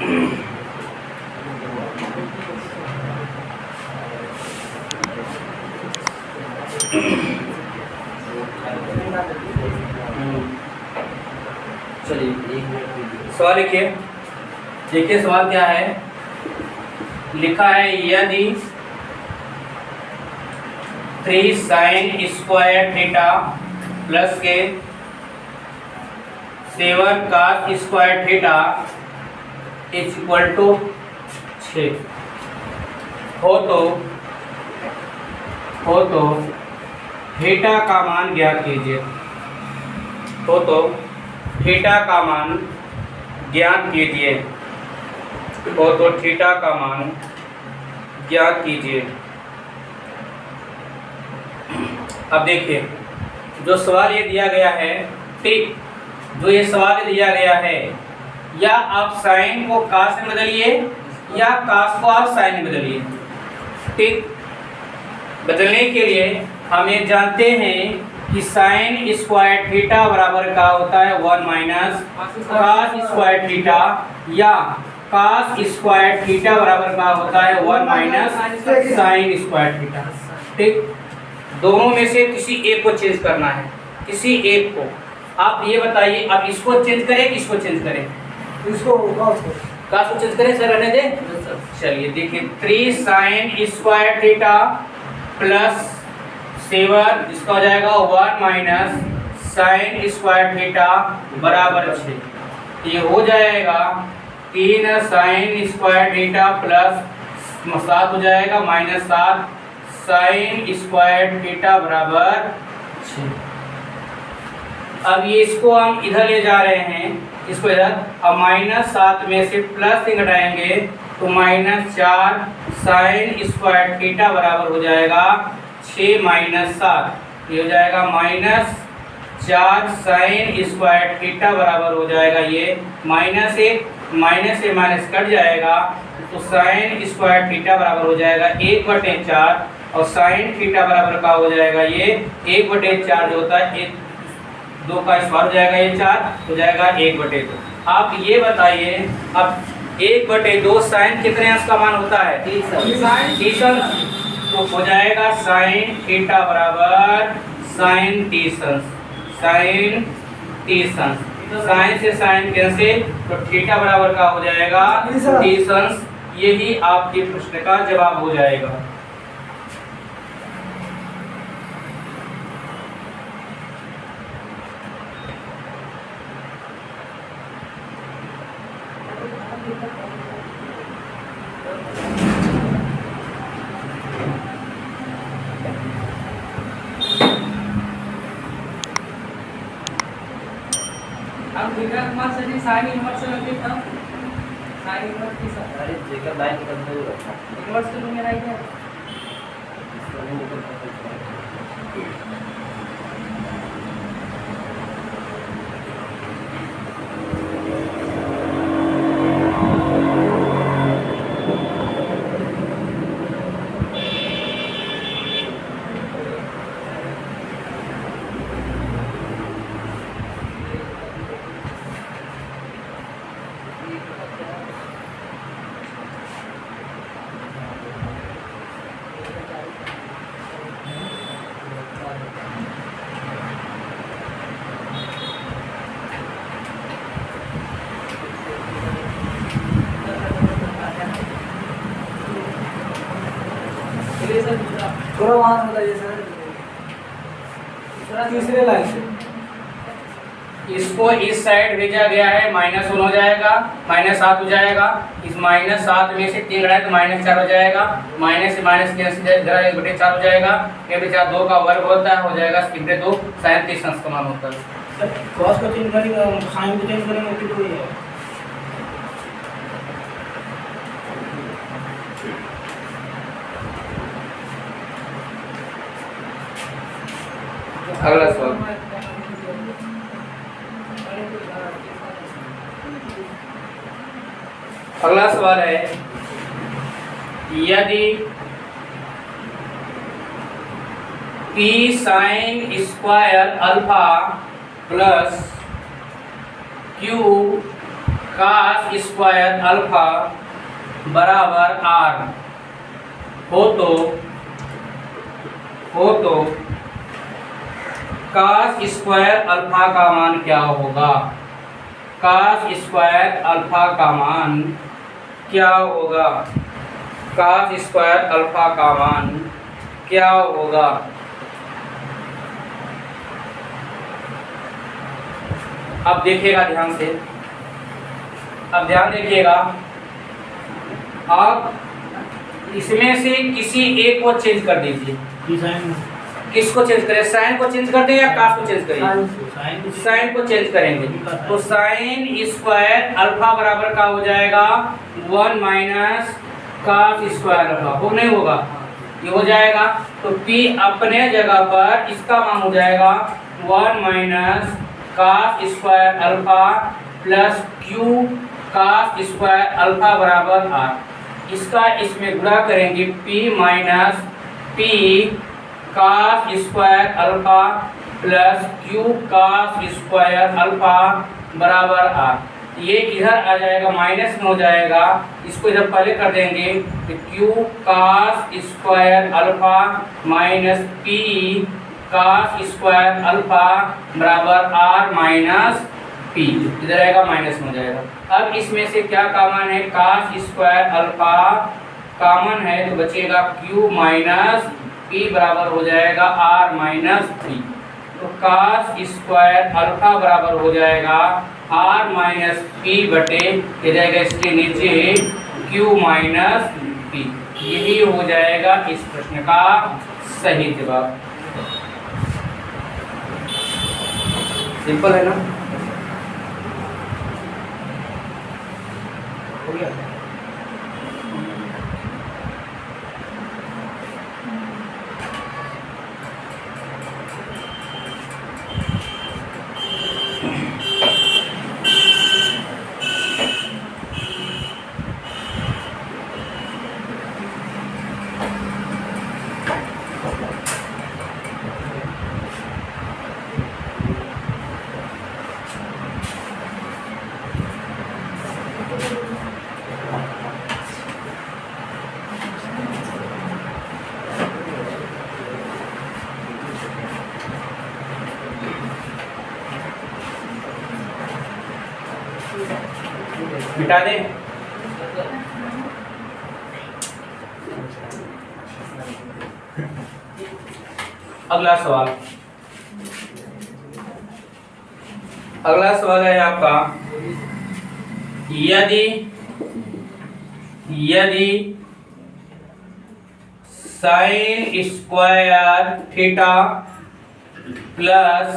चलिए सवाल लिखिए। देखिए सवाल क्या है, लिखा है यदि 3 sin स्क्वायर थीटा प्लस के 7 cos square theta is equal to 6 हो तो थीटा का मान ज्ञात कीजिए। थीटा का मान ज्ञात कीजिए। तो थीटा का मान ज्ञात कीजिए। अब देखिए जो सवाल ये दिया गया है, ठीक, जो ये सवाल दिया गया है, या आप साइन को कास में बदलिए या कास को आप साइन में बदलिए। ठीक, बदलने के लिए हम ये जानते हैं कि साइन स्क्वायर थीटा बराबर का होता है 1 माइनस कास स्क्वायर थीटा, या कास स्क्वायर थीटा बराबर का होता है 1 माइनस साइन स्क्वायर थीटा। ठीक, दोनों में से किसी एक को चेंज करना है, किसी एक को। आप ये बताइए, आप इसको चेंज करें कि इसको चेंज करें? इसको कास को चेंज करें सर, रहने दें। चलिए देखिए 3 sin स्क्वायर थीटा प्लस 7, इसका हो जाएगा 1 माइनस साइन स्क्वायर थीटा बराबर 6। ये हो जाएगा 3 sin स्क्वायर थीटा प्लस 7 हो जाएगा माइनस 7 साइन स्क्वायर थीटा बराबर 6। अब ये इसको हम इधर ले जा रहे हैं, इसको इधर। अब -7 में से प्लस सिंह घटाएंगे तो -4 साइन स्क्वायर थीटा बराबर हो जाएगा 6 माइनस 7। ये हो जाएगा -4 साइन स्क्वायर थीटा बराबर हो जाएगा, ये माइनस से माइनस कट जाएगा तो साइन स्क्वायर थीटा बराबर हो जाएगा 1/4, और साइन थीटा बराबर का हो जाएगा ये 1/4 जो होता है 2 का स्क्वायर हो जाएगा, ये 4 हो जाएगा 1/2। आप ये बताइए, अब 1/2 साइन कितने अंश का मान होता है? 30 अंश। तो हो जाएगा साइन थीटा बराबर साइन 30 अंश। साइन 30 अंश, साइन से साइन कैंसिल, तो थीटा बराबर का हो जाएगा 30 अंश। यही आपके प्रश्न का जवाब हो जाएगा। अब दूसरा मार्क्स यदि साइन इनवर्स लगे तब साइन इनवर्स की अरे जेकर लाइन निकलते हुए रखा इनवर्स तो मेरा ही है। थोड़ा वहाँ बताइए सर, तीसरे लाइन से। इसको इस साइड भेजा गया है, -1 हो जाएगा, -7 हो जाएगा। इस -7 में से 3 घटाए तो -4 हो जाएगा, माइनस से माइनस कैंसिल, इधर 1/4 हो जाएगा। 1/4 2 का वर्ग होता है, हो जाएगा 2 साइन 30 अंश का मान होता है। कॉस को चेंज करेंगे, साइन को चेंज करेंगे तो कोई है। अगला सवाल, अगला सवाल है, यदि p sin square alpha plus q cos square alpha बराबर आर हो तो कास स्क्वायर अल्फा का मान क्या होगा? कास स्क्वायर अल्फा का मान क्या होगा? कास स्क्वायर अल्फा का मान क्या होगा? अब देखिएगा ध्यान से, अब ध्यान देखिएगा। अब इसमें से किसी एक को चेंज कर दीजिए। किसको चेंज करें? साइन को चेंज कर दें या कास को चेंज करें? साइन को चेंज करेंगे तो साइन स्क्वायर अल्फा बराबर का हो जाएगा 1 माइनस कास स्क्वायर अल्फा। वो नहीं होगा, ये हो जाएगा तो P अपने जगह पर इसका मान हो जाएगा 1 minus cos square alpha plus Q cos square alpha बराबर R। इसका इसमें गुणा करेंगे P minus P cos square alpha plus Q cos square alpha बराबर R। ये इधर आ जाएगा, माइनस में हो जाएगा, इसको इधर पहले कर देंगे तो Q cos square alpha minus P cos square alpha बराबर R माइनस P। इधर आएगा माइनस में हो जाएगा। अब इसमें से क्या कॉमन है? कास स्क्वायर अल्फा कॉमन है तो बचेगा Q माइनस P बराबर हो जाएगा R माइनस P। तो कास स्क्वायर अल्फा बराबर हो जाएगा R माइनस P बटे ये जाएगा इसके नीचे Q माइनस P। यही हो जाएगा इस प्रश्न का सही जवाब। सिंपल है ना? हो गया? मिटा दें। अगला सवाल, अगला सवाल है आपका, यदि sine square theta plus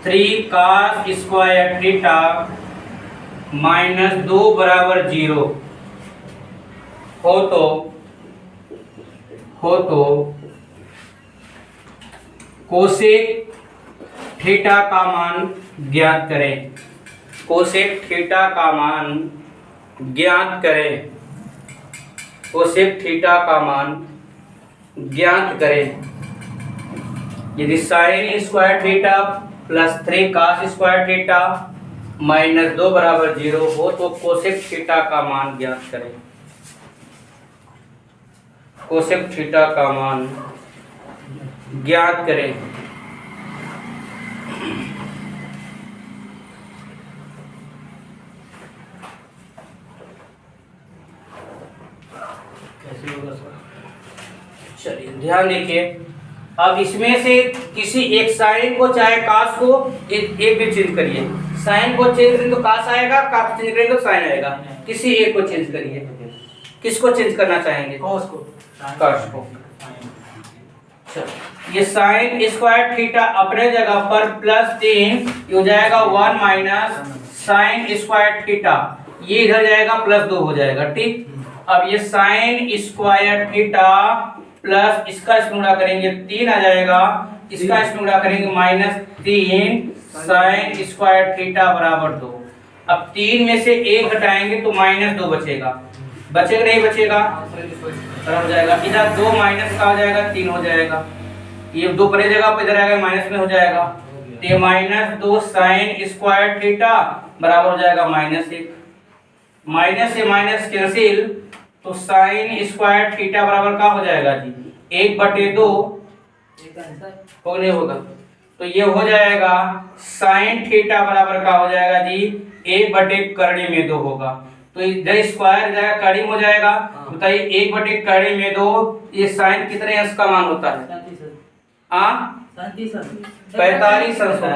3 cos square theta minus 2 बराबर 0 हो तो कोसेक थीटा का मान ज्ञात करें। कोसेक थीटा का मान ज्ञात करें। कोसेक थीटा का मान ज्ञात करें। यदि sine square theta plus 3 cos square theta minus 2 बराबर 0 हो तो कोसेक थीटा का मान ज्ञात करें। कोसेक थीटा का मान ज्ञात करें। कैसे होगा सर? चलिए ध्यान देखिए। अब इसमें से किसी एक साइन को चाहे कास को एक भी चेंज करिए। साइन को चेंज करें तो कास आएगा, कास चेंज करें तो साइन आएगा। किसी एक को चेंज करिए। किसको चेंज करना चाहेंगे? कॉस को। कास को। ये साइन स्क्वायर थीटा अपने जगह पर प्लस 3 हो जाएगा 1 माइनस साइन स्क्वायर थीटा, ये इधर जाएगा प्लस 2 हो जाएगा। ठीक, अब ये साइन स्क्वायर थीटा प्लस इसका इसमें गुणा करेंगे 3 आ जाएगा, इसका इसमें गुणा करेंगे माइनस 3 साइन स्क्वायर थीटा बराबर 2। अब 3 में से 1 हटाएंगे तो माइनस 2 बचेगा। बचेगा नहीं बचेगा? हो जाएगा। इधर 2 माइनस का हो जाएगा 3 हो जाएगा। ये 2 परे जगह पर इधर आएगा माइनस में हो जाएगा। तो ये माइनस 2 साइन स्क्वायर थीटा बराबर हो जाएगा माइनस 1। माइनस से माइनस कैंसिल, तो साइन स्क्वायर थीटा बराबर का हो जाएगा जी 1/2 हो नहीं होगा, तो ये हो जाएगा साइन थीटा बराबर का हो जाएगा जी 1/2 होगा। तो इधर स्क्वायर जाएगा कड़ी में हो जाएगा, बताइए 1/2 ये साइन कितने अंश का मान होता है? 45 अंश होता है।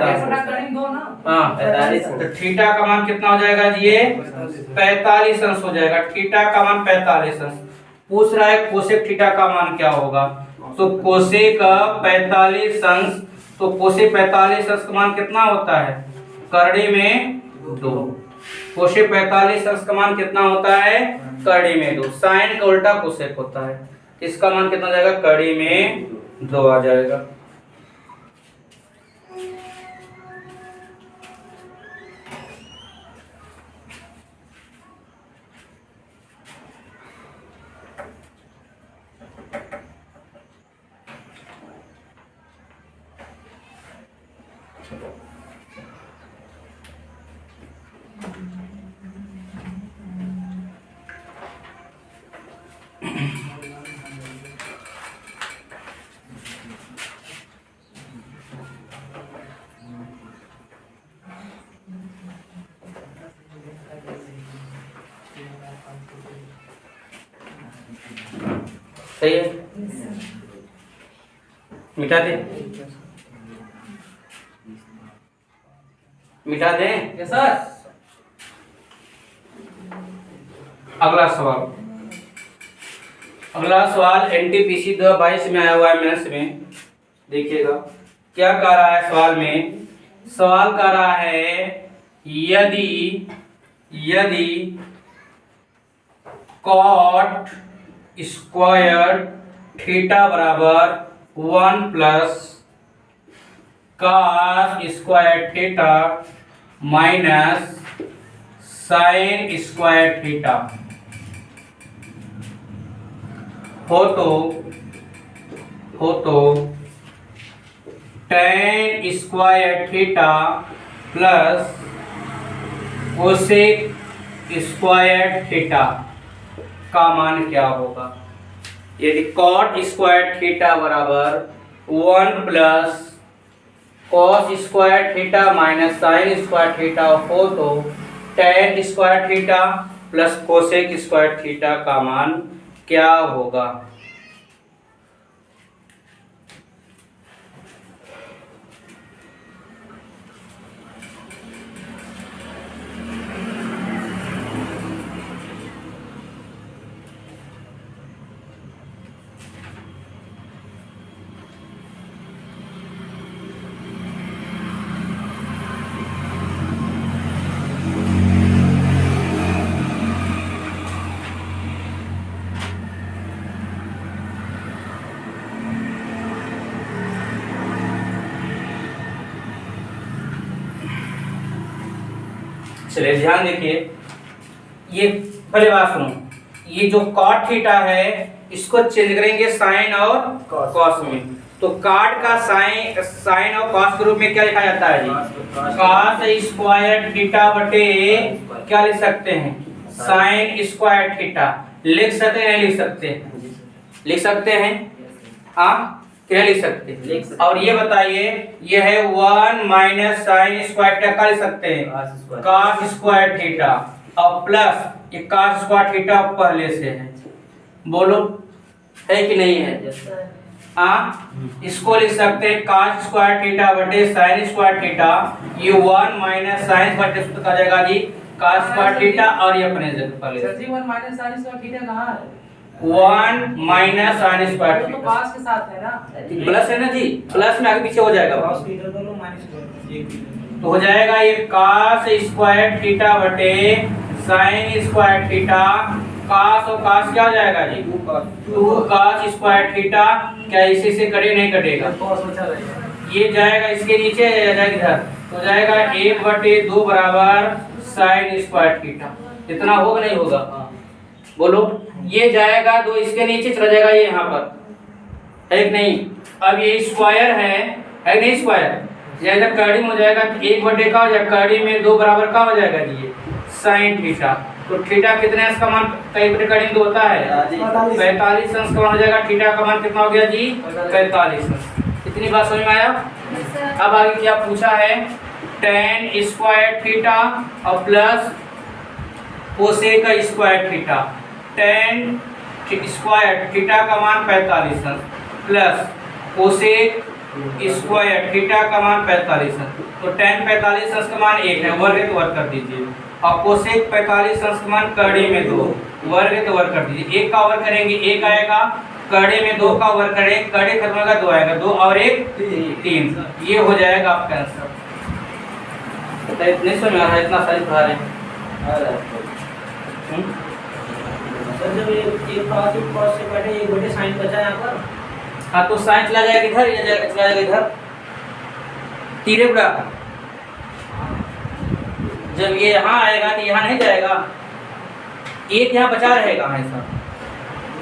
हाँ 45 तो थीटा का मान कितना हो जाएगा जी? ये 45 अंश हो जाएगा। थीटा का मान 45 अंश। पूछ रहा है कोसेक थीटा का मान क्या होगा, तो कोसेक 45 अंश, तो कोसेक 45 अंश का मान कितना होता है? करड़ी में 2। कोसेक 45 अंश का मान कितना होता है? करड़ी में 2। साइन का उल्टा कोसेक होता है, इसका मान कितना जाएगा? करड़ी में 2 आ जाएगा। सही है, मिटा दे, मिटा दे। Yes sir. अगला सवाल, अगला सवाल एनटीपीसी 2022 में आया हुआ है मेंस में। देखिएगा क्या कह रहा है सवाल में। सवाल कह रहा है यदि कॉट स्क्वायर थीटा बराबर 1 plus cos squared theta minus sine square theta हो तो tan square theta plus cosec squared theta का मान क्या होगा? यदि कॉट स्क्वायर थीटा बराबर 1 plus cos squared theta minus sine square theta हो तो tan square theta plus cosec squared theta का मान क्या होगा? चलिए ध्यान देखिए, ये पहले बात सुनो, ये जो कॉट थीटा है इसको चेंज करेंगे साइन और कॉस में। तो कॉट का साइन और कॉस के रूप में क्या लिखा जाता है जी? कॉस स्क्वायर थीटा बटे क्या लिख सकते हैं? Sine square theta. लिख सकते हैं नहीं लिख सकते? लिख सकते हैं। हाँ क्या लिख सकते हैं? और ये बताइए, ये है 1 माइनस साइन स्क्वायर थीटा का लिख सकते हैं कॉस स्क्वायर थीटा, और प्लस ये कॉस स्क्वायर थीटा पहले से है। बोलो है कि नहीं है? हाँ इसको लिख सकते हैं कॉस स्क्वायर थीटा बटे साइन स्क्वायर थीटा। ये 1 माइनस साइन बटे आ जाएगा जी कॉस स्क्वायर थीटा, और ये अपने जगह पर सर जी 1 माइनस साइन स्क्वायर थीटा कहाँ है? 1 माइनस साइन स्क्वायर तो थीटा पास के साथ है ना? प्लस है ना जी, प्लस में आगे पीछे हो जाएगा कॉस थीटा दोनों माइनस तो हो जाएगा ये कॉस स्क्वायर थीटा बटे साइन स्क्वायर थीटा। कॉस और कॉस क्या हो जाएगा जी? 2 कॉस स्क्वायर थीटा। क्या इसी से कटे नहीं कटेगा? कॉस बचा रहेगा। ये जाएगा इसके नीचे, जाएगा इधर, तो जाएगा 1/2 बराबर साइन स्क्वायर थीटा। इतना होगा नहीं होगा? बोलो ये जाएगा 2 इसके नीचे चला जाएगा, ये यहाँ पर है कि नहीं? अब ये स्क्वायर है नहीं? स्क्वायर जैसा कड़ी में हो जाएगा तो 1/2 का हो जाएगा, कड़ी में 2 बराबर का हो जाएगा जी ये साइन थीटा। तो थीटा कितने अंश का मान कई रिकॉर्डिंग तो होता है 45 अंश का मान हो जाएगा। थीटा का मान कितना हो गया जी 45 अंश। इतनी बात समझ में आया। अब आगे क्या पूछा है, tan स्क्वायर थीटा और plus cosec squared theta. tan square theta का मान 45 अंश प्लस कोसेक स्क्वायर थीटा का मान 45 अंश। तो tan 45 अंश का मान 1 है, वर्ग है तो वर्ग कर दीजिए, और कोसेक 45 अंश का मान कड़े में 2, वर्ग है तो वर्ग कर दीजिए। 1 का वर्ग करेंगे 1 आएगा, कड़े में 2 का वर्ग करेंगे, कड़े खत्म होगा 2 आएगा, 2 और 1 3। ये हो जाएगा आपका आंसर। तो इतने समझ में आ रहा है, इतना सारी पढ़ा रहे हैं। सर जब ये cos से कटे 1 sin बचा यहाँ पर। हाँ तो साइन चला जाएगा इधर, ये जाएगा चला जाएगा इधर, तीरे बुढ़ा। जब ये यहाँ आएगा तो यहाँ नहीं जाएगा, एक यहाँ बचा रहेगा ऐसा।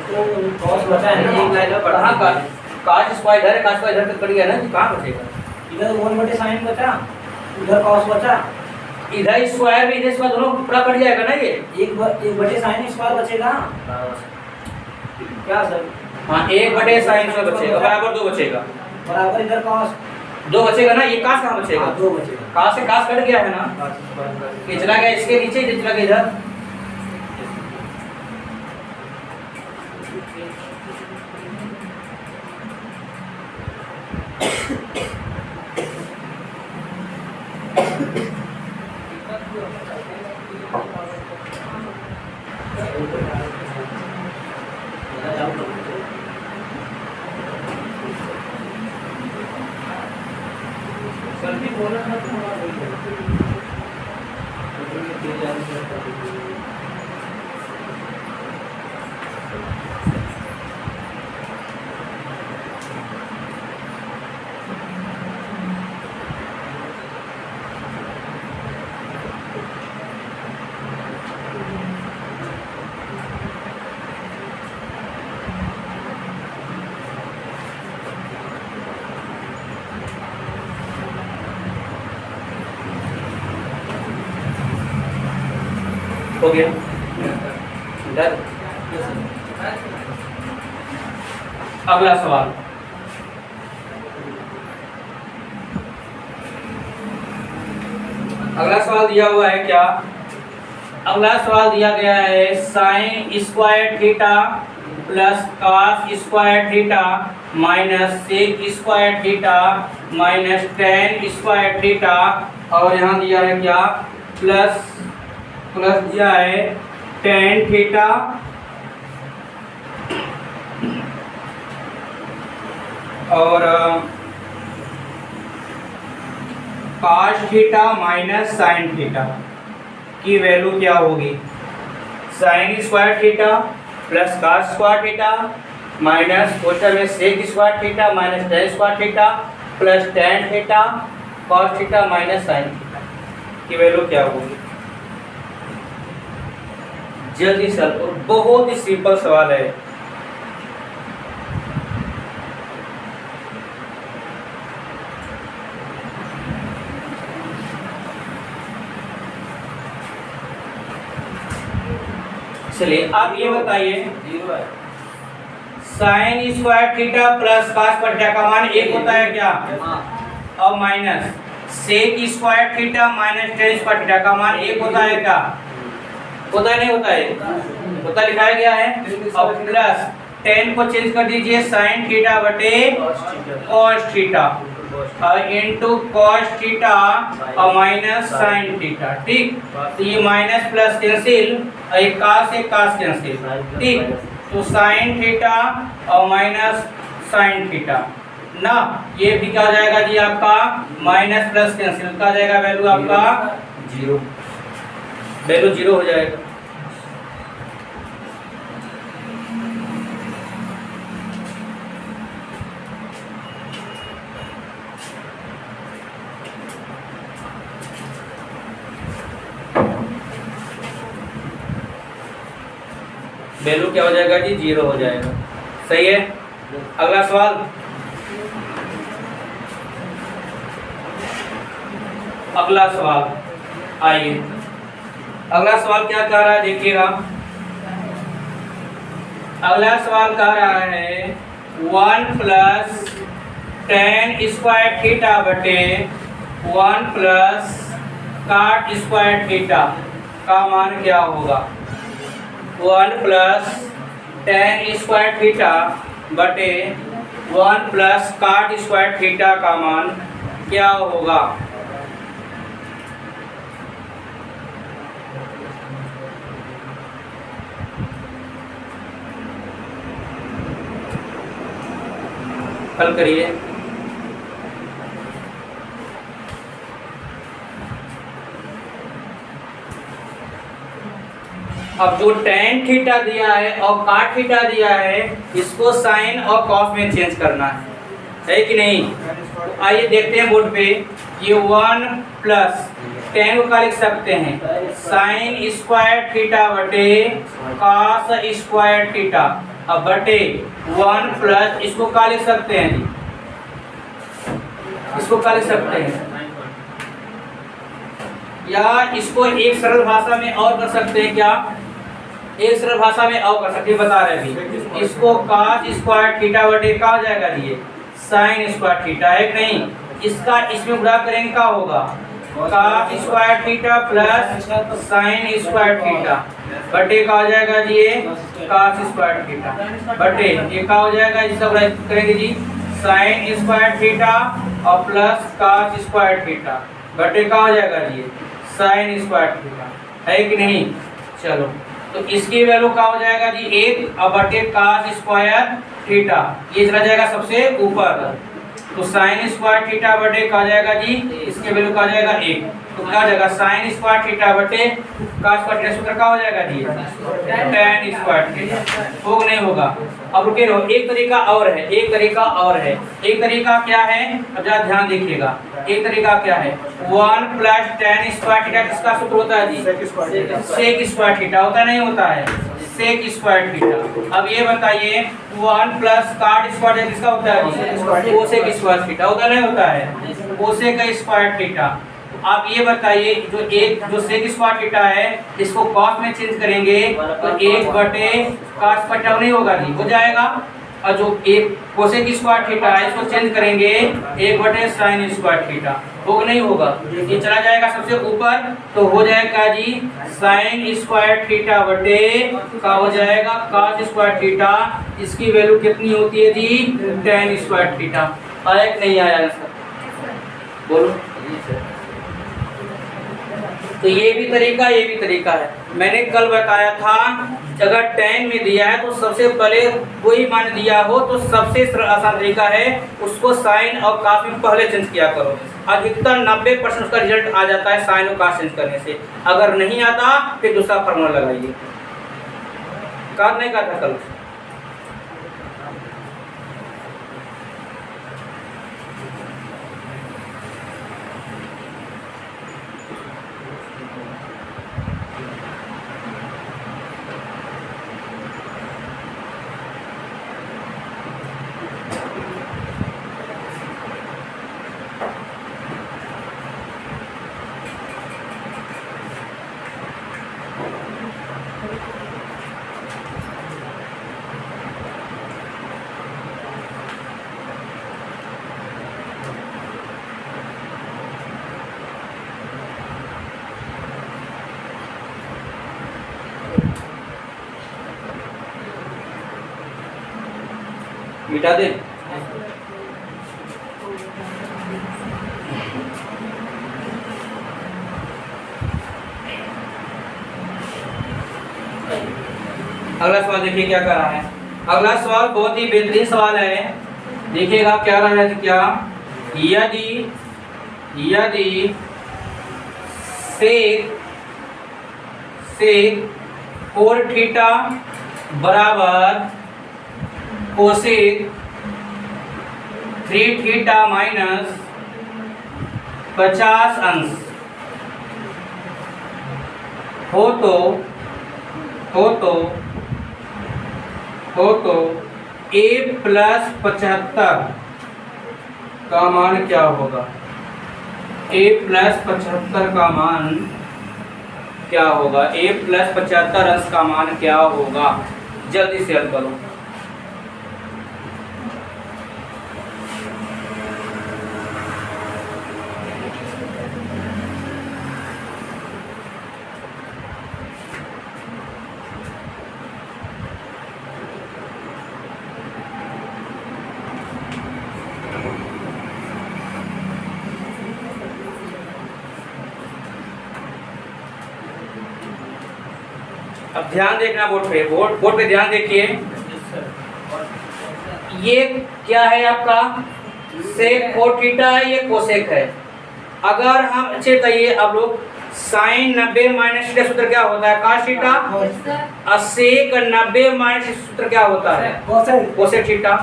तो cos बचा है ना, 1 लाएगा पर। हाँ काश स्क्वायर इधर है, काश स्क्वायर इधर तक कट गया ना, तो कहाँ बचेगा। इधर 1 sin बचा, उधर cos बचा, इधर स्क्वायर भी इधर स्क्वायर दोनों पूरा कट जाएगा ना। ये 1 sin स्क्वायर बचेगा क्या सर। हाँ 1 sin स्क्वायर बचेगा, बराबर 2 बचेगा, बराबर इधर cos 2 बचेगा ना। ये काश कहाँ बचेगा, 2 बचेगा। काश से काश कट गया है ना, ये चला गया इसके नीचे, इधर चला गया इधर। हो गया डन। अगला सवाल, अगला सवाल दिया हुआ है क्या, अगला सवाल दिया गया है sine square theta plus cos squared theta minus sec square theta minus tan square theta, और यहाँ दिया है क्या प्लस दिया है tan थीटा और cos theta minus sine theta की वैल्यू क्या होगी। Sine square theta plus cos square theta minus question में sec square theta minus tan square theta plus tan theta cos theta minus sine theta की value क्या होगी। जल्दी sir, और बहुत ही सिंपल सवाल है। चलिए आप ये बताइए, sine square theta plus cos square theta का मान 1 होता है क्या, और minus sec square theta minus tan square theta का मान 1 होता है क्या, होता है नहीं होता है, होता लिखाया गया है। और प्लस tan को चेंज कर दीजिए साइन थीटा बटे cos थीटा और इनटू cos थीटा और माइनस साइन थीटा। ठीक, तो ये माइनस प्लस कैंसिल और एक cos कैंसिल। ठीक, तो साइन थीटा और माइनस साइन थीटा ना, ये भी क्या हो जाएगा जी आपका माइनस प्लस कैंसिल का जाएगा, वैल्यू आपका 0, वैल्यू 0 हो जाएगा। वैल्यू क्या हो जाएगा जी 0 हो जाएगा। सही है। अगला सवाल, अगला सवाल आइए, अगला सवाल क्या कह रहा है देखिएगा। अगला सवाल कह रहा है 1 प्लस tan स्क्वायर थीटा बटे 1 प्लस cot स्क्वायर थीटा का मान क्या होगा। 1 प्लस tan स्क्वायर थीटा बटे 1 प्लस cot स्क्वायर थीटा का मान क्या होगा। हल करिए। अब जो tan थीटा दिया है और cot थीटा दिया है इसको साइन और कॉस में चेंज करना है कि नहीं। आइए देखते हैं बोर्ड पे। ये 1 प्लस tan को क्या लिख सकते हैं साइन स्क्वायर थीटा बटे कॉस स्क्वायर थीटा। अब बटे 1 प्लस इसको क्या लिख सकते हैं जी, इसको क्या लिख सकते हैं, या इसको एक सरल भाषा में और कर सकते हैं क्या, एक सरल भाषा में और कर सकते हैं, बता रहे हैं इसको cos स्क्वायर थीटा बटे क्या हो जाएगा ये साइन स्क्वायर थीटा है कि नहीं। इसका इसमें गुणा करेंगे क्या होगा cos square theta plus sine square theta बटे क्या हो जाएगा जी ये cos स्क्वायर थीटा बटे ये क्या हो जाएगा, इसका गुणा करेंगे जी साइन स्क्वायर थीटा और प्लस cos स्क्वायर थीटा बटे क्या हो जाएगा जी साइन स्क्वायर थीटा है कि नहीं। चलो तो इसकी वैल्यू क्या हो जाएगा जी 1 और बटे cos स्क्वायर थीटा, ये चला जाएगा सबसे ऊपर तो साइन स्क्वायर थीटा बटे क्या हो जाएगा जी, इसके वैल्यू क्या हो जाएगा 1, तो क्या हो जाएगा साइन स्क्वायर थीटा बटे cos स्क्वायर थीटा सूत्र क्या हो जाएगा जी tan स्क्वायर थीटा, होगा नहीं होगा। अब रुके रहो, एक तरीका और है, एक तरीका और है। एक तरीका क्या है, अब जरा ध्यान देखिएगा, एक तरीका क्या है 1 प्लस tan स्क्वायर थीटा किसका सूत्र होता है जी सेक स्क्वायर थीटा होता है नहीं होता है सेक स्क्वायर थीटा। अब ये बताइए 1 प्लस cot स्क्वायर किसका होता है जी कोसेक स्क्वायर थीटा होता नहीं होता है कोसेक स्क्वायर थीटा। आप ये बताइए जो सेक स्क्वायर थीटा है इसको cos में चेंज करेंगे तो 1 बटे cos थीटा नहीं होगा जी हो जाएगा, और जो एक कोसेक स्क्वायर थीटा है इसको चेंज करेंगे 1 बटे साइन स्क्वायर थीटा होगा नहीं होगा, ये चला जाएगा सबसे ऊपर तो हो जाएगा जी साइन स्क्वायर थीटा बटे का हो जाएगा cos स्क्वायर थीटा, इसकी वैल्यू कितनी होती है जी tan स्क्वायर थीटा। आया कि नहीं आया सर बोलो। तो ये भी तरीका है। मैंने कल बताया था अगर tan में दिया है तो सबसे पहले कोई मान दिया हो तो सबसे आसान तरीका है उसको साइन और cos में पहले चेंज किया करो। अधिकतर 90% उसका रिजल्ट आ जाता है साइन और cos चेंज करने से। अगर नहीं आता फिर दूसरा फॉर्मूला लगाइए। कहा नहीं कहा था कल मिटा दे। अगला सवाल देखिए क्या कर रहा है। अगला सवाल बहुत ही बेहतरीन सवाल है, देखिएगा क्या रहा है। क्या यदि सेक 4 थीटा बराबर कोसेक 3 थीटा माइनस 50 अंश हो तो a प्लस 75 का मान क्या होगा। a प्लस 75 का मान क्या होगा, a प्लस 75 अंश का मान क्या होगा, जल्दी से हल करो। अब ध्यान देखना बोर्ड पे, बोर्ड पे ध्यान देखिए। ये क्या है आपका, सेक कोट थीटा है, ये कोसेक है। अगर हम अच्छे कहिए अब लोग, साइन 90 माइनस थीटा सूत्र क्या होता है, कॉस थीटा, और सेक 90 माइनस सूत्र क्या होता है, कोसेक थीटा।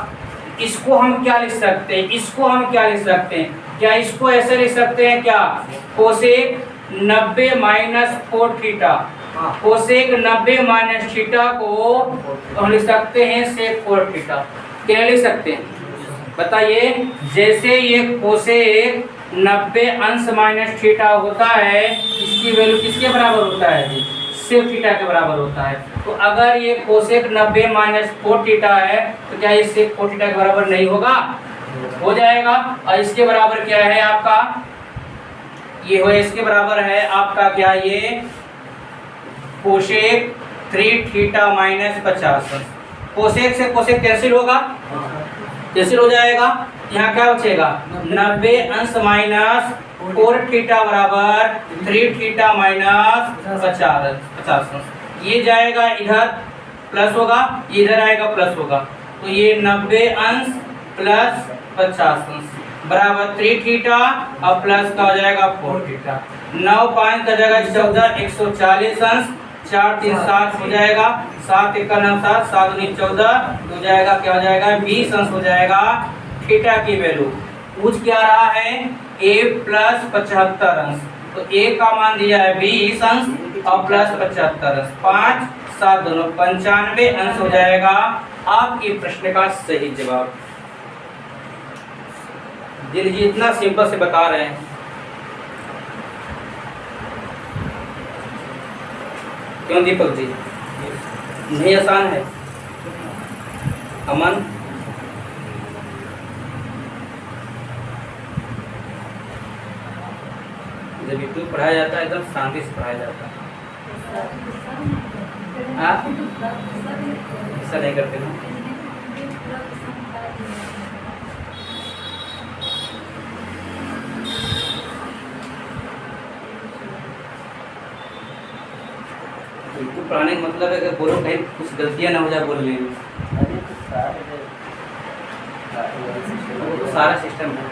इसको हम क्या लिख सकते हैं, इसको हम क्या लिख सकते हैं, क्या इसको ऐसे लिख सकते हैं क्या, cosec 90 minus cot theta, cosec 90 minus theta को हम लिख सकते हैं सेक कोट थीटा। क्या लिख सकते हैं बताइए, जैसे ये कोसेक 90 अंश माइनस थीटा होता है, इसकी वैल्यू किसके बराबर होता है, सेक थीटा के बराबर होता है। तो अगर ये कोसेक 90 माइनस कोट थीटा है तो क्या ये सेक कोट थीटा के बराबर नहीं होगा, हो जाएगा। और इसके बराबर क्या है आपका, ये हो, इसके बराबर है आपका क्या, ये कोसेक 3 थीटा माइनस 50। कोसेक से कोसेक कैंसिल होगा, कैंसिल हो जाएगा। यहाँ क्या बचेगा, 90 अंश माइनस कोट थीटा बराबर 3 थीटा माइनस 50। ये जाएगा इधर प्लस होगा, इधर आएगा प्लस होगा, तो ये 90 अंश प्लस 50 अंश बराबर 3 थीटा और प्लस का हो जाएगा 4 थीटा। 9 5 का जगह 14, 140 अंश, 4 3 7 हो जाएगा, 7 1 9 7, 7 9 14 हो जाएगा, क्या हो जाएगा 20 अंश हो जाएगा। थीटा की वैल्यू पूछ क्या रहा है, a प्लस 75 अंश, तो a का मान दिया है 20 अंश और प्लस 75 अंश, 5 7 दोनों 95 अंश हो जाएगा आपके प्रश्न का सही जवाब। जी इतना सिंपल से बता रहे हैं, क्यों दीपक जी, नहीं आसान है। अमन, जब यूट्यूब पढ़ाया जाता है एकदम शांति से पढ़ाया जाता है, हाँ ऐसा नहीं करते ना। यूट्यूब पढ़ाने का मतलब है कि बोलो कहीं कुछ गलतियाँ ना हो जाए बोलने में, तो सारा सिस्टम है।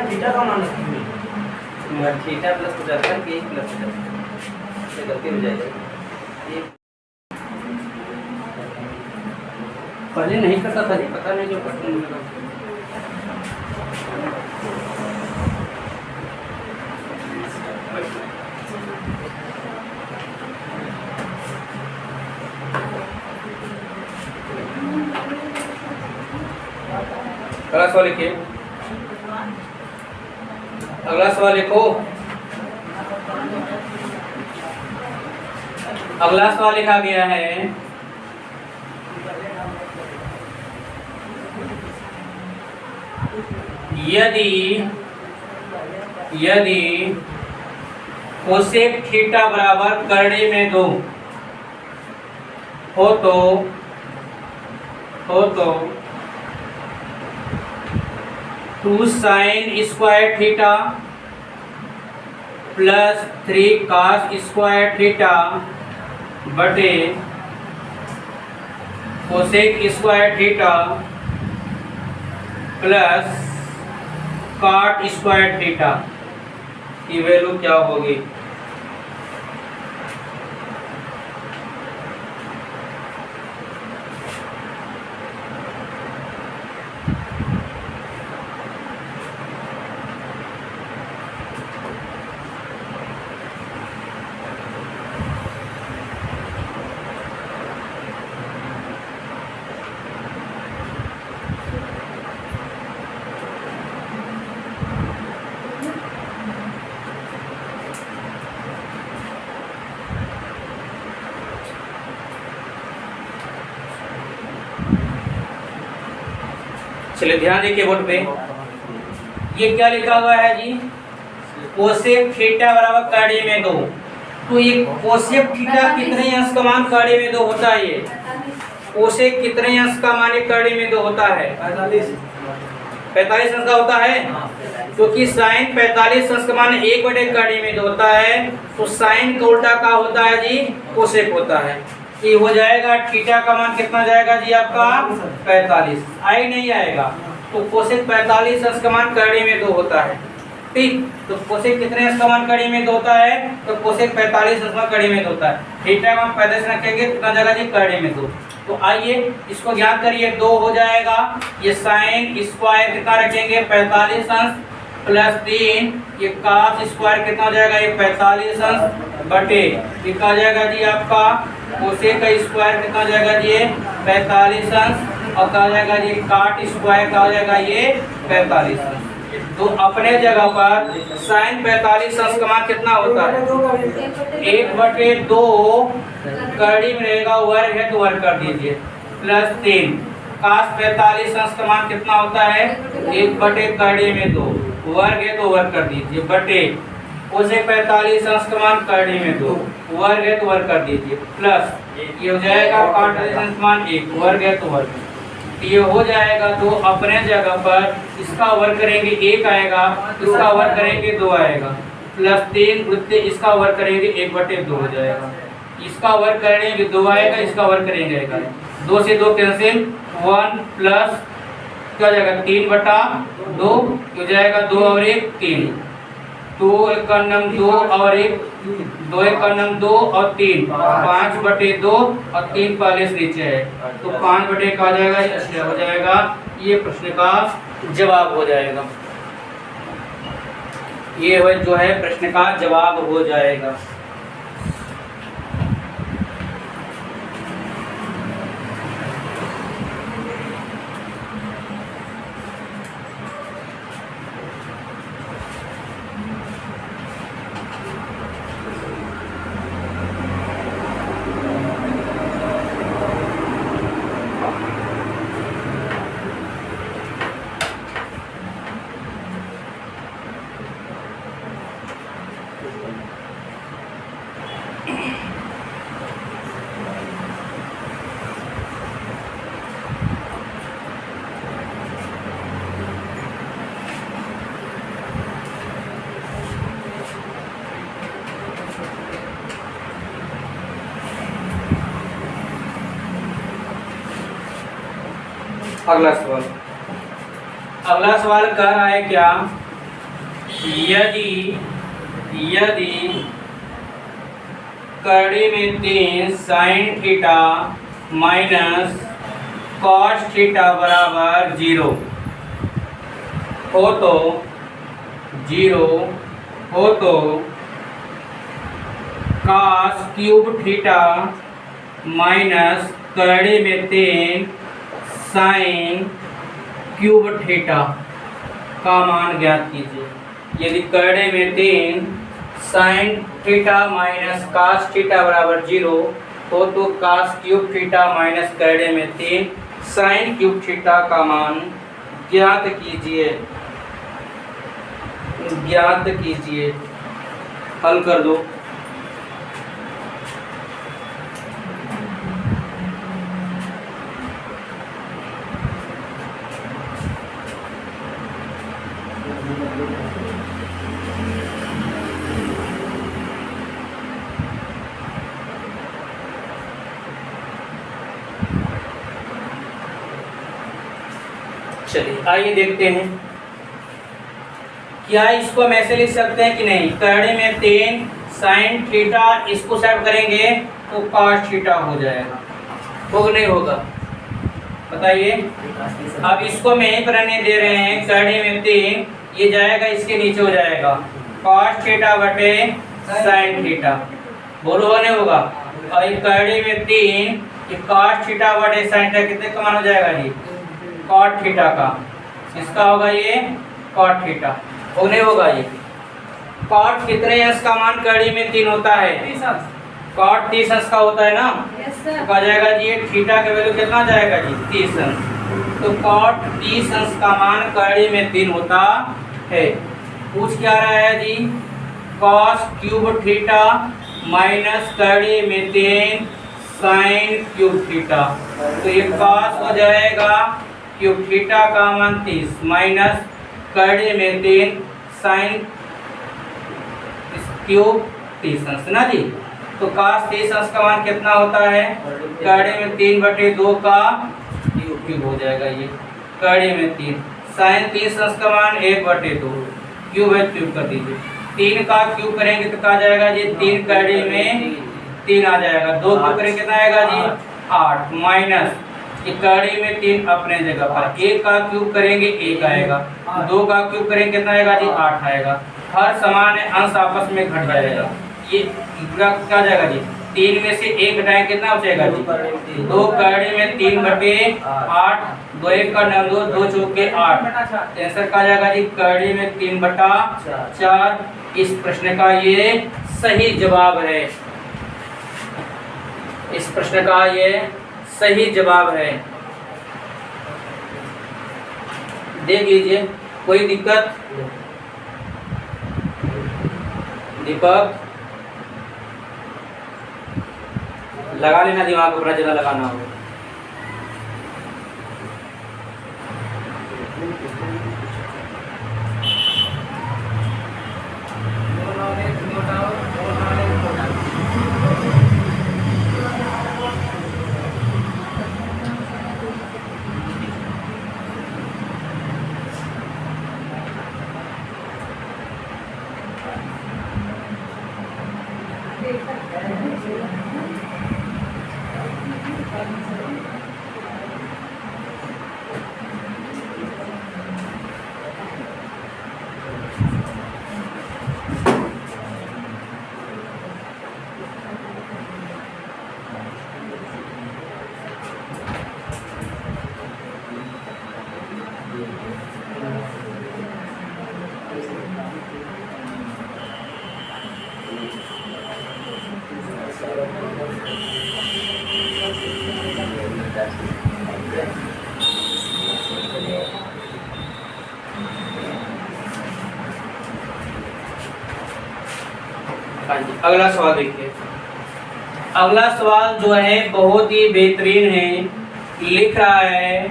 थीटा का मान थीटा प्लस 75 के प्लस 75 से गलती हो जाएगी। पहले नहीं करता था जी, पता नहीं जो करते हैं। अगला सवाल लिखिए, अगला सवाल लिखो। अगला सवाल लिखा गया है, यदि कोसेक थीटा बराबर करड़े में 2 हो तो 2 sine square theta plus 3 cos square theta बटे cosec squared theta plus cot squared theta की वैल्यू क्या होगी? चलिए ध्यान देखिए बोर्ड पे, ये क्या लिखा हुआ है जी? कोसेक थीटा बराबर कार्डिय में 2। तो ये कोसेक थीटा कितने अंश का मान कार्डिय में 2 होता है? ये कोसेक कितने अंश का मान कार्डिय में 2 होता है? 45 अंश का होता है। क्योंकि साइन 45 अंश का मान 1/कार्डिय में 2 होता है, तो साइन का उल्टा का होता है जी? कोसेक होता है। ये हो जाएगा थीटा का मान कितना जाएगा जी आपका? 45। आई नहीं आएगा, तो कोसेक 45 अंश का मान कार्डिय में 2 होता है। ठीक, तो कोसेक कितने अंश का मान कार्डिय में 2 होता है? तो कोसेक 45 अंश का कार्डिय में 2 होता है। थीटा का मान 45 रखेंगे कितना जाएगा जी? कार्डिय में 2। तो आइए इसको ज्ञात करिए, 2 हो जाएगा। ये साइन स्क्वायर कितना रखेंगे? 45 अंश प्लस 3 ये cos स्क्वायर कितना हो जाएगा? ये 45 अंश बटे ये क्या हो जाएगा जी आपका? कोसेक का स्क्वायर कितना हो जाएगा जी? ये 45 अंश और क्या हो जाएगा जी? काट स्क्वायर क्या हो जाएगा? ये 45 अंश। तो अपने जगह पर साइन 45 अंश का मान कितना होता है? 1/2 कार्डिय में रहेगा, वर्ग है तो वर्ग कर दीजिए, प्लस 3 cos 45 अंश का मान कितना होता है? 1/कार्डिय में 2, वर्ग है तो वर्ग कर दीजिए, बटे कोसेक 45 अंश का मान कार्डिय में 2, वर्ग है तो वर्ग कर दीजिए, प्लस ये हो जाएगा कॉट अंश मान 1, वर्ग है तो वर्ग। ये हो जाएगा। तो अपने जगह पर इसका वर्ग करेंगे 1 आएगा, इसका वर्ग करेंगे 2 आएगा, प्लस 3 वृत्ति इसका वर्ग करेंगे 1/2 हो जाएगा, इसका वर्ग करेंगे 2 आएगा, इसका वर्ग करेंगे 1 आएगा, 2 से 2 कैंसिल, 1 प्लस क्या हो जाएगा? 3/2 हो जाएगा, 2 और 1 3, 2 1 का नम 2 और 1 2 1 का नम 2 और 3 5/2 और 3 40 नीचे है, तो 5/1 आ जाएगा, ये हो जाएगा। ये प्रश्न का जवाब हो जाएगा। ये जो है प्रश्न का जवाब हो जाएगा। अगला सवाल, अगला सवाल कह रहा है क्या? यदि कार्डिय में 3 sine theta minus cos theta बराबर 0 हो तो cos क्यूब थीटा माइनस कार्डिय में 3 साइन क्यूब थीटा का मान ज्ञात कीजिए। यदि कार्डिय में 3 sine theta minus cos theta बराबर 0 हो तो cos क्यूब थीटा माइनस कार्डिय में 3 साइन क्यूब थीटा का मान ज्ञात कीजिए। हल कर दो। चलिए आइए देखते हैं क्या इसको हम ऐसे लिख सकते हैं कि नहीं। करड़े में 3 साइन थीटा, इसको सेट करेंगे तो कॉस थीटा हो जाएगा, होगा नहीं होगा बताइए। अब इसको मैं यहीं पर रहने दे रहे हैं, करड़े में 3, ये जाएगा इसके नीचे हो जाएगा कॉस थीटा बटे साइन थीटा, बोलो हो नहीं होगा। और ये करड़े में 3, ये कॉस थीटा बटे साइन थीटा कितने का मान हो जाएगा जी, कॉट थीटा का, इसका होगा ये कॉट थीटा, हो नहीं होगा। ये कॉट कितने अंश का मान करड़ी में 3 होता है, कॉट 30 अंश का होता है ना, तो कहा जाएगा जी ये थीटा का वैल्यू कितना जाएगा जी 30 अंश, तो कॉट 30 अंश का मान करड़ी में 3 होता है। पूछ क्या रहा है जी, कॉस क्यूब थीटा माइनस करड़ी में 3 साइन क्यूब थीटा, तो ये कॉस हो जाएगा क्यूब थीटा का मान 30 माइनस करड़े में 3 साइन क्यूब 30 अंश ना जी, तो cos 30 अंश का मान कितना होता है, करड़े में 3/2 का क्यूब हो जाएगा, ये करड़े में 3 साइन 30 अंश का मान 1/2 क्यूब है, क्यूब कर दीजिए, 3 का क्यूब करेंगे तो कहा जाएगा जी 3 करड़े में 3 आ जाएगा, 2 क्यूब करेंगे कितना आएगा जी 8 माइनस ये करड़ी में 3 अपने जगह पर, 1 का क्यूब करेंगे 1 आएगा, 2 का क्यूब करेंगे कितना आएगा जी 8 आएगा, हर समान अंश आपस में घट जाएगा, ये क्या जाएगा जी 3 में से 1 घटाएं कितना हो जाएगा जी 2 करड़ी में 3/8, 2 1 का 9, 2 चौके 8, आंसर कहा जाएगा जी करड़ी में 3/4। इस प्रश्न का ये सही जवाब है, इस प्रश्न का ये सही जवाब है, देख लीजिए कोई दिक्कत। दीपक लगा लेना दिमाग को, अपना जगह लगाना हो। हाँ जी, अगला सवाल देखिए। अगला सवाल जो है बहुत ही बेहतरीन है, लिख रहा है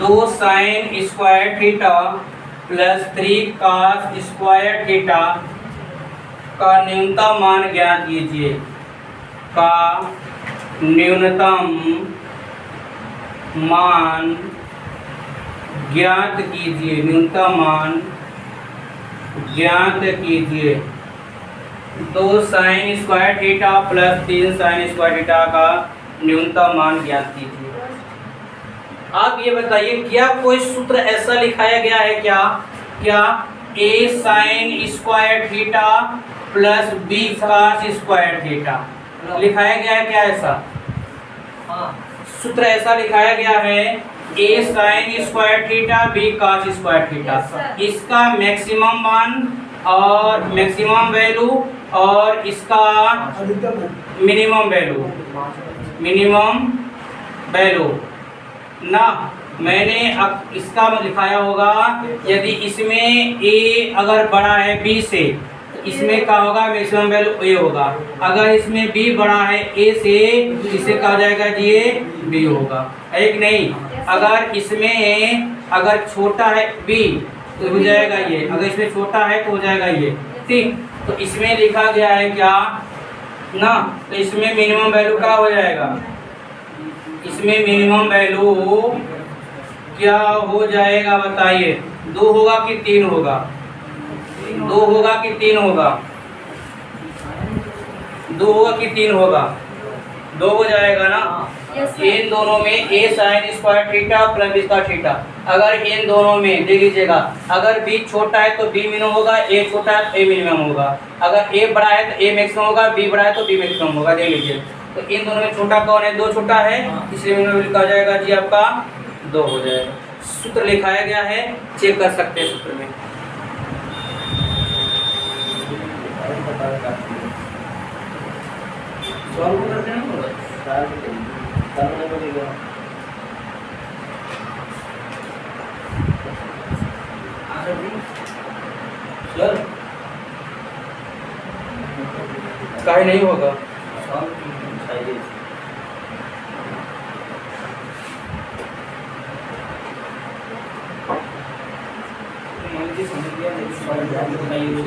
2 sine square theta plus 3 cos squared theta का न्यूनतम मान ज्ञात कीजिए, का न्यूनतम मान ज्ञात कीजिए, न्यूनतम मान ज्ञात कीजिए। 2 sine square theta plus 3 sine square theta का न्यूनतम मान ज्ञात कीजिए। आप ये बताइए क्या कोई सूत्र ऐसा लिखाया गया है क्या, क्या a sine square theta plus b cos squared theta लिखाया गया है क्या, ऐसा सूत्र ऐसा लिखाया गया है a sine square theta b cos squared theta, इसका मैक्सिमम मान और मैक्सिमम वैल्यू और इसका मिनिमम वैल्यू ना, मैंने अब इसका लिखाया होगा यदि इसमें a अगर बड़ा है b से तो इसमें क्या होगा मैक्सिमम वैल्यू a होगा, अगर इसमें b बड़ा है a से इसे कहा जाएगा जी ये b होगा, है कि नहीं। अगर इसमें अगर छोटा है b तो हो जाएगा ये, अगर इसमें छोटा है तो हो जाएगा ये, ठीक। तो इसमें लिखा गया है क्या ना, तो इसमें मिनिमम वैल्यू क्या हो जाएगा, इसमें मिनिमम वैल्यू क्या हो जाएगा बताइए? 2 होगा कि 3 होगा? 2 होगा कि 3 होगा? 2 होगा कि 3 होगा? 2 हो जाएगा ना। इन दोनों में a sin square theta plus इसका थीटा, अगर इन दोनों में देख लीजिएगा, अगर b छोटा है तो b मिनिमम होगा, a छोटा है तो a मिनिमम होगा, अगर a बड़ा है तो a मैक्सिमम होगा, b बड़ा है तो b मैक्सिमम होगा। देख लीजिए, तो इन दोनों में छोटा कौन है? 2 छोटा है, इसलिए मिनिमम लिखा जाएगा जी आपका 2 हो जाएगा। सूत्र लिखाया गया है, चेक कर सकते हैं सूत्र में। सॉल्व करते हैं ना सर, काहे नहीं होगा?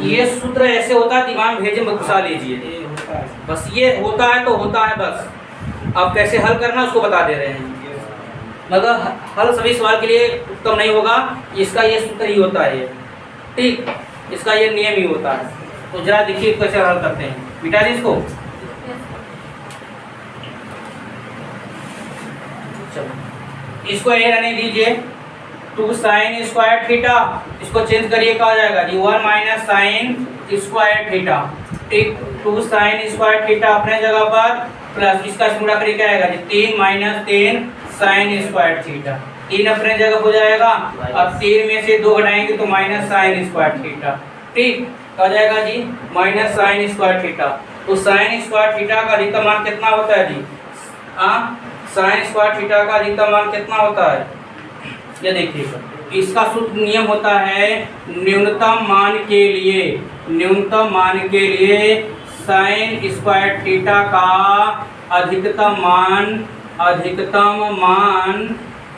ये सूत्र ऐसे होता है, दिमाग में भेजे मत घुसा लीजिए, बस ये होता है तो होता है बस। अब कैसे हल करना उसको बता दे रहे हैं, मगर हल सभी सवाल के लिए उत्तम नहीं होगा, इसका ये सूत्र ही होता है, ठीक, इसका ये नियम ही होता है। तो जरा देखिए कैसे हल करते हैं, मिटा दी इसको। इसको ए रहने दीजिए, 2 साइन स्क्वायर थीटा, इसको चेंज करिए, क्या आ जाएगा जी? 1 माइनस साइन स्क्वायर थीटा, ठीक। 2 साइन स्क्वायर थीटा अपने जगह पर, प्लस इसका गुणा करके क्या आएगा जी? 3 माइनस 3 साइन स्क्वायर थीटा, 3 अपने जगह हो जाएगा। अब 3 में से 2 घटाएंगे तो माइनस साइन स्क्वायर थीटा, ठीक, क्या जाएगा जी? Minus sine square theta. तो साइन स्क्वायर थीटा का अधिकतम मान कितना होता है जी? साइन स्क्वायर थीटा का अधिकतम मान कितना होता है? ये देखिएगा, इसका सूत्र नियम होता है न्यूनतम मान के लिए, न्यूनतम मान के लिए साइन स्क्वायर थीटा का अधिकतम मान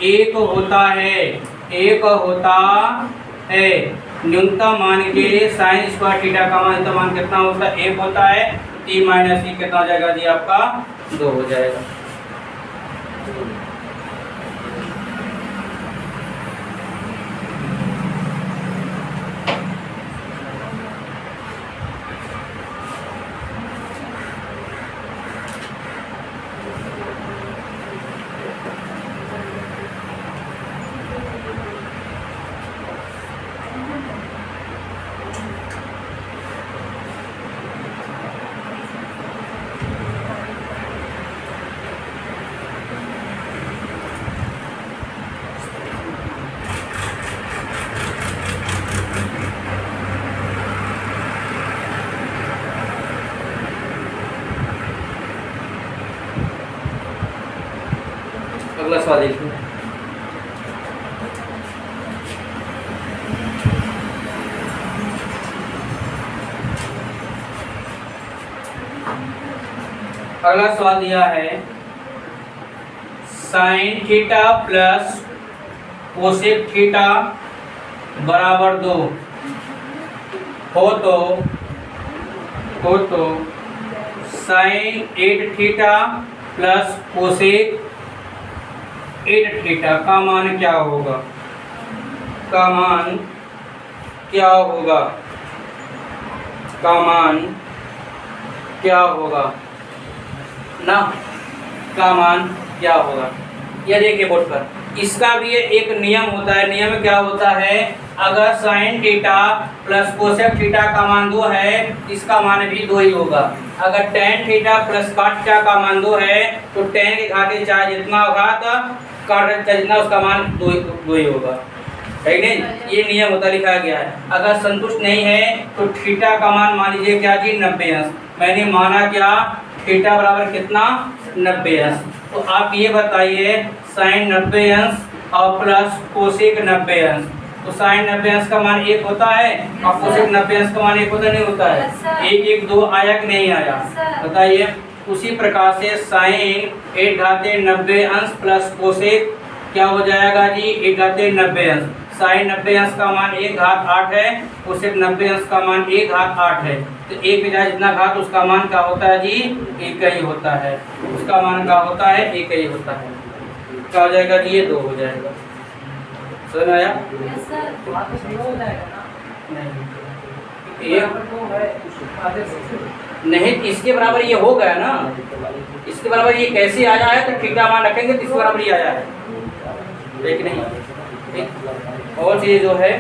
1 होता है, 1 होता है। न्यूनतम मान के लिए साइन स्क्वायर थीटा का अधिकतम मान कितना होता है? 1 होता है। 3 माइनस 1 कितना हो जाएगा जी? आपका 2 हो जाएगा। अगला सवाल देखिए, अगला सवाल दिया है sine theta plus cosec theta बराबर 2 हो तो sine 8 theta plus cosec 8 theta का मान क्या होगा? का मान क्या होगा? का मान क्या होगा ना? का मान क्या होगा? यह देखिए बोर्ड पर, इसका भी एक नियम होता है। नियम क्या होता है? अगर sign theta plus cosec theta का मान 2 है, इसका मान भी 2 ही होगा। अगर tan theta plus cot theta का मान 2 है, तो टेन के घाते चाहे जितना घात कॉट जितना उसका मान 2 ही होगा, है नहीं? ये नियम होता लिखा गया है। अगर संतुष्ट नहीं है तो थीटा का मान लीजिए क्या जी? 90 अंश। मैंने माना क्या? थीटा बराबर कितना? 90 अंश। तो आप ये बताइए साइन 90 अंश और प्लस कोसेक 90 अंश, तो साइन 90 अंश का मान 1 होता है और कोसेक 90 अंश का मान 1 होता नहीं होता है? 1 1 2 आया कि नहीं आया? बताइए। उसी प्रकार से साइन 1 घाते 90 अंश प्लस कोसेक क्या हो जाएगा जी? 1 घाते 90 अंश। साइन 90 अंश का मान 1 घात 8 है, कोसेक 90 अंश का मान 1 घात 8 है। तो 1 में जाए जितना घात उसका मान क्या होता है जी? 1 ही होता है। उसका मान क्या होता है? 1 ही होता है। क्या हो जाएगा जी? ये 2 हो जाएगा। समझ में आया? यस सर वहाँ पे 0 हो जाएगा ना ये नहीं, इसके बराबर ये हो गया ना, इसके बराबर ये कैसे आया है, तो थीटा मान रखेंगे तो इसके बराबर ये आया है, एक नहीं। एक और चीज जो है